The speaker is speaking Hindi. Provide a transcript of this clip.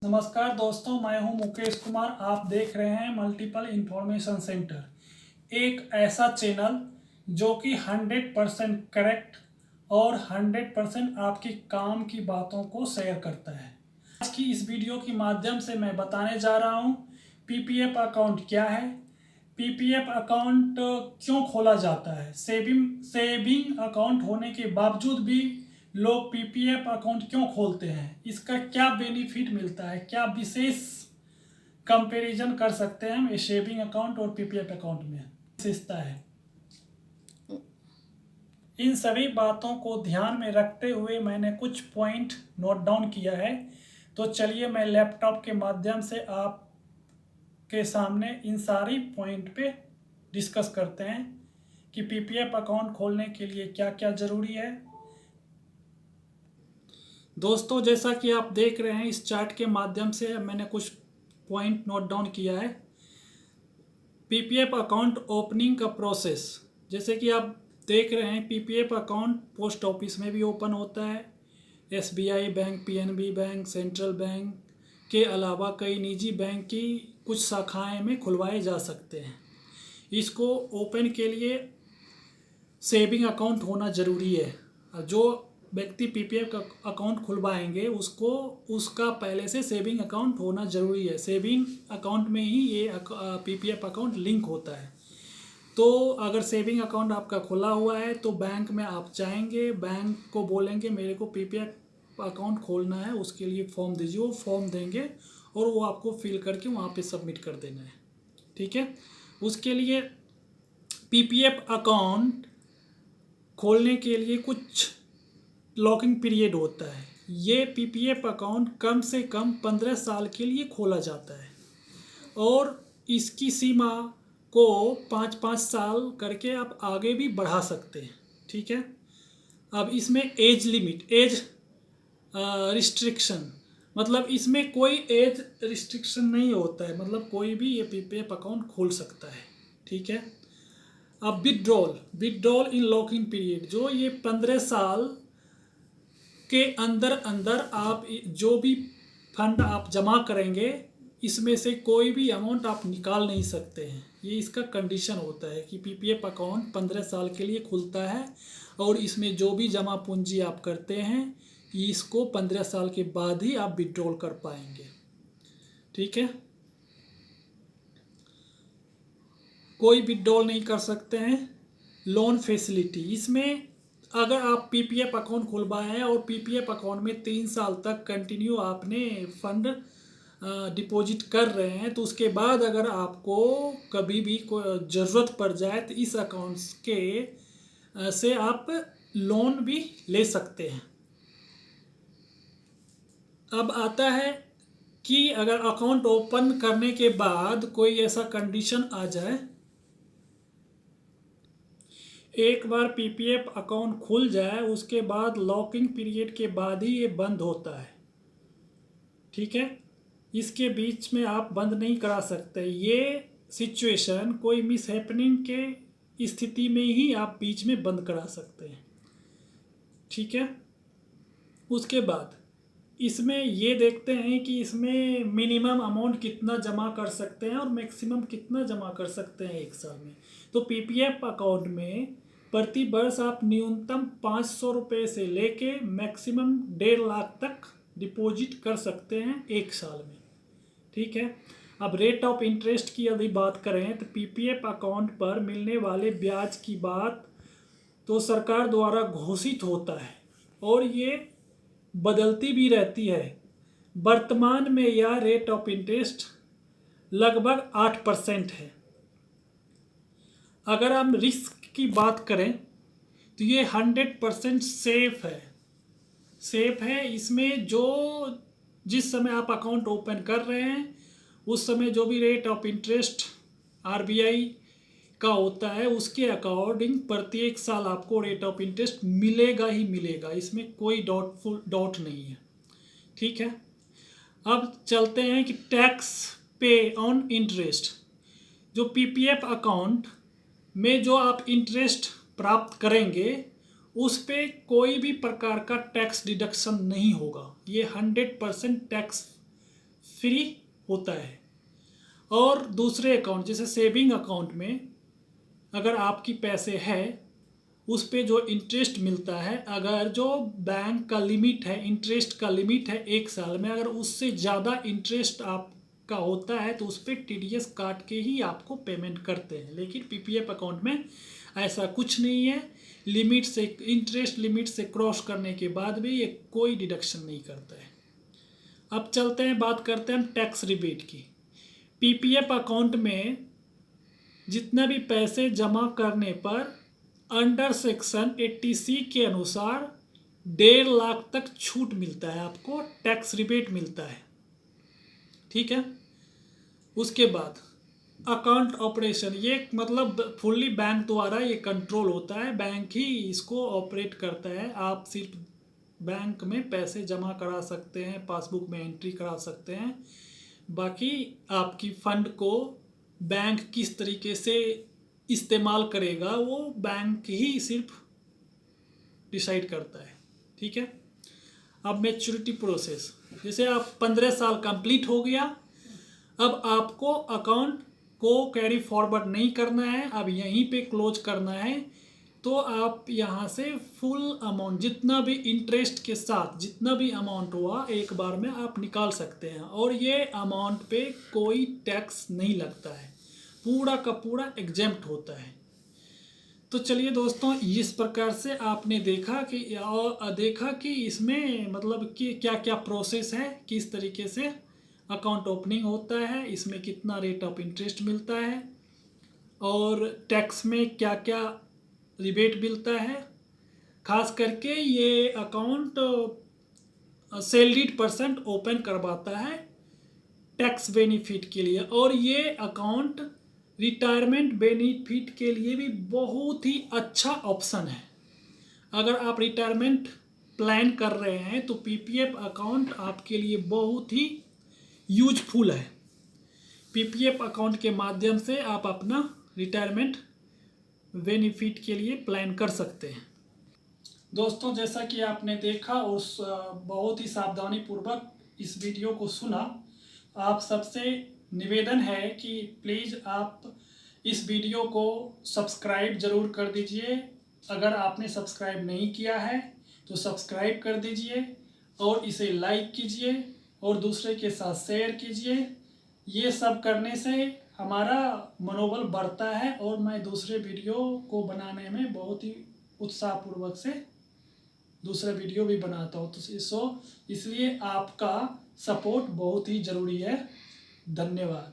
नमस्कार दोस्तों, मैं हूं मुकेश कुमार। आप देख रहे हैं मल्टीपल इंफॉर्मेशन सेंटर, एक ऐसा चैनल जो कि 100% करेक्ट और 100% आपकी काम की बातों को शेयर करता है। आज की इस वीडियो के माध्यम से मैं बताने जा रहा हूं पीपीएफ अकाउंट क्या है, पीपीएफ अकाउंट क्यों खोला जाता है, सेविंग अकाउंट होने के बावजूद भी लोग पीपीएफ अकाउंट क्यों खोलते हैं, इसका क्या बेनिफिट मिलता है, क्या विशेष कंपैरिजन कर सकते हैं हम सेविंग अकाउंट और पीपीएफ अकाउंट में विशेषता है। इन सभी बातों को ध्यान में रखते हुए मैंने कुछ पॉइंट नोट डाउन किया है। तो चलिए मैं लैपटॉप के माध्यम से आपके सामने इन सारी पॉइंट पे डिस्कस करते हैं कि पीपीएफ अकाउंट खोलने के लिए क्या क्या ज़रूरी है। दोस्तों, जैसा कि आप देख रहे हैं इस चार्ट के माध्यम से मैंने कुछ पॉइंट नोट डाउन किया है। पीपीएफ अकाउंट ओपनिंग का प्रोसेस, जैसे कि आप देख रहे हैं पीपीएफ अकाउंट पोस्ट ऑफिस में भी ओपन होता है, SBI bank, PNB bank, central bank के अलावा कई निजी बैंक की कुछ शाखाएं में खुलवाए जा सकते हैं। इसको ओपन के लिए सेविंग अकाउंट होना ज़रूरी है। जो व्यक्ति पीपीएफ अकाउंट खुलवाएंगे उसको उसका पहले से सेविंग अकाउंट होना ज़रूरी है। सेविंग अकाउंट में ही ये पीपीएफ अकाउंट लिंक होता है। तो अगर सेविंग अकाउंट आपका खुला हुआ है तो बैंक में आप जाएंगे, बैंक को बोलेंगे मेरे को पीपीएफ अकाउंट खोलना है, उसके लिए फॉर्म दीजिए। वो फॉर्म देंगे और वो आपको फिल करके वहाँ पे सबमिट कर देना है। ठीक है। उसके लिए पीपीएफ अकाउंट खोलने के लिए कुछ लॉकिंग पीरियड होता है। ये पीपीएफ अकाउंट कम से कम 15 साल के लिए खोला जाता है और इसकी सीमा को 5-5 साल करके आप आगे भी बढ़ा सकते हैं। ठीक है। अब इसमें एज लिमिट, एज रिस्ट्रिक्शन, मतलब इसमें कोई एज रिस्ट्रिक्शन नहीं होता है, मतलब कोई भी ये पीपीएफ अकाउंट खोल सकता है। ठीक है। अब विदड्रॉल इन लॉकिंग पीरियड, जो ये 15 साल के अंदर अंदर आप जो भी फंड आप जमा करेंगे इसमें से कोई भी अमाउंट आप निकाल नहीं सकते हैं। ये इसका कंडीशन होता है कि पीपीएफ अकाउंट 15 साल के लिए खुलता है और इसमें जो भी जमा पूंजी आप करते हैं इसको 15 साल के बाद ही आप विड्रॉल कर पाएंगे। ठीक है। कोई विड्रॉल नहीं कर सकते हैं। लोन फैसिलिटी, इसमें अगर आप पीपीएफ अकाउंट खुलवाए हैं और पीपीएफ अकाउंट में 3 साल तक कंटिन्यू आपने फंड डिपॉजिट कर रहे हैं तो उसके बाद अगर आपको कभी भी कोई ज़रूरत पड़ जाए तो इस अकाउंट्स के से आप लोन भी ले सकते हैं। अब आता है कि अगर अकाउंट ओपन करने के बाद कोई ऐसा कंडीशन आ जाए, एक बार पीपीएफ अकाउंट खुल जाए उसके बाद लॉकिंग पीरियड के बाद ही ये बंद होता है। ठीक है। इसके बीच में आप बंद नहीं करा सकते। ये सिचुएशन कोई मिस हैपनिंग के स्थिति में ही आप बीच में बंद करा सकते हैं। ठीक है। उसके बाद इसमें ये देखते हैं कि इसमें मिनिमम अमाउंट कितना जमा कर सकते हैं और मैक्सिमम कितना जमा कर सकते हैं एक साल में। तो पीपीएफ अकाउंट में प्रति वर्ष आप न्यूनतम 500 रुपये से लेके मैक्सिमम 1.5 लाख तक डिपॉजिट कर सकते हैं एक साल में। ठीक है। अब रेट ऑफ इंटरेस्ट की यदि बात करें तो पीपीएफ अकाउंट पर मिलने वाले ब्याज की बात तो सरकार द्वारा घोषित होता है और ये बदलती भी रहती है। वर्तमान में यह रेट ऑफ इंटरेस्ट लगभग 8% है। अगर हम रिस्क की बात करें तो ये 100% सेफ है। इसमें जो जिस समय आप अकाउंट ओपन कर रहे हैं उस समय जो भी रेट ऑफ इंटरेस्ट आरबीआई का होता है उसके अकॉर्डिंग प्रत्येक साल आपको रेट ऑफ इंटरेस्ट मिलेगा ही मिलेगा, इसमें कोई डाउट नहीं है। ठीक है। अब चलते हैं कि टैक्स पे ऑन इंटरेस्ट, जो पीपीएफ अकाउंट में जो आप इंटरेस्ट प्राप्त करेंगे उस पे कोई भी प्रकार का टैक्स डिडक्शन नहीं होगा। ये 100% टैक्स फ्री होता है। और दूसरे अकाउंट जैसे सेविंग अकाउंट में अगर आपकी पैसे है उस पे जो इंटरेस्ट मिलता है, अगर जो बैंक का लिमिट है, इंटरेस्ट का लिमिट है 1 साल में, अगर उससे ज़्यादा इंटरेस्ट आपका होता है तो उस पर TDS काट के ही आपको पेमेंट करते हैं। लेकिन PPF अकाउंट में ऐसा कुछ नहीं है। लिमिट से, इंटरेस्ट लिमिट से क्रॉस करने के बाद भी ये कोई डिडक्शन नहीं करता है। अब चलते हैं, बात करते हैं हम टैक्स रिबेट की। PPF अकाउंट में जितना भी पैसे जमा करने पर अंडर सेक्शन 80C के अनुसार 1.5 लाख तक छूट मिलता है, आपको टैक्स रिबेट मिलता है। ठीक है। उसके बाद अकाउंट ऑपरेशन, ये मतलब फुल्ली बैंक द्वारा ये कंट्रोल होता है, बैंक ही इसको ऑपरेट करता है। आप सिर्फ बैंक में पैसे जमा करा सकते हैं, पासबुक में एंट्री करा सकते हैं, बाकी आपकी फंड को बैंक किस तरीके से इस्तेमाल करेगा वो बैंक ही सिर्फ डिसाइड करता है। ठीक है। अब मैच्योरिटी प्रोसेस, जैसे आप 15 साल कंप्लीट हो गया, अब आपको अकाउंट को कैरी फॉरवर्ड नहीं करना है, अब यहीं पे क्लोज करना है। तो आप यहाँ से फुल अमाउंट, जितना भी इंटरेस्ट के साथ जितना भी अमाउंट हुआ एक बार में आप निकाल सकते हैं, और ये अमाउंट पे कोई टैक्स नहीं लगता है, पूरा का पूरा एग्जेम्प्ट होता है। तो चलिए दोस्तों, इस प्रकार से आपने देखा कि इसमें मतलब कि क्या क्या प्रोसेस है, किस तरीके से अकाउंट ओपनिंग होता है, इसमें कितना रेट ऑफ इंटरेस्ट मिलता है, और टैक्स में क्या क्या रिबेट मिलता है। खास करके ये अकाउंट सैलरीड पर्सन ओपन करवाता है टैक्स बेनिफिट के लिए, और ये अकाउंट रिटायरमेंट बेनिफिट के लिए भी बहुत ही अच्छा ऑप्शन है। अगर आप रिटायरमेंट प्लान कर रहे हैं तो PPF अकाउंट आपके लिए बहुत ही यूजफुल है। PPF अकाउंट के माध्यम से आप अपना रिटायरमेंट बेनिफिट के लिए प्लान कर सकते हैं। दोस्तों, जैसा कि आपने देखा और बहुत ही सावधानी पूर्वक इस वीडियो को सुना, आप सबसे निवेदन है कि प्लीज़ आप इस वीडियो को सब्सक्राइब ज़रूर कर दीजिए। अगर आपने सब्सक्राइब नहीं किया है तो सब्सक्राइब कर दीजिए, और इसे लाइक कीजिए और दूसरे के साथ शेयर कीजिए। ये सब करने से हमारा मनोबल बढ़ता है और मैं दूसरे वीडियो को बनाने में बहुत ही उत्साहपूर्वक से दूसरा वीडियो भी बनाता हूँ। तो इसलिए आपका सपोर्ट बहुत ही ज़रूरी है। धन्यवाद।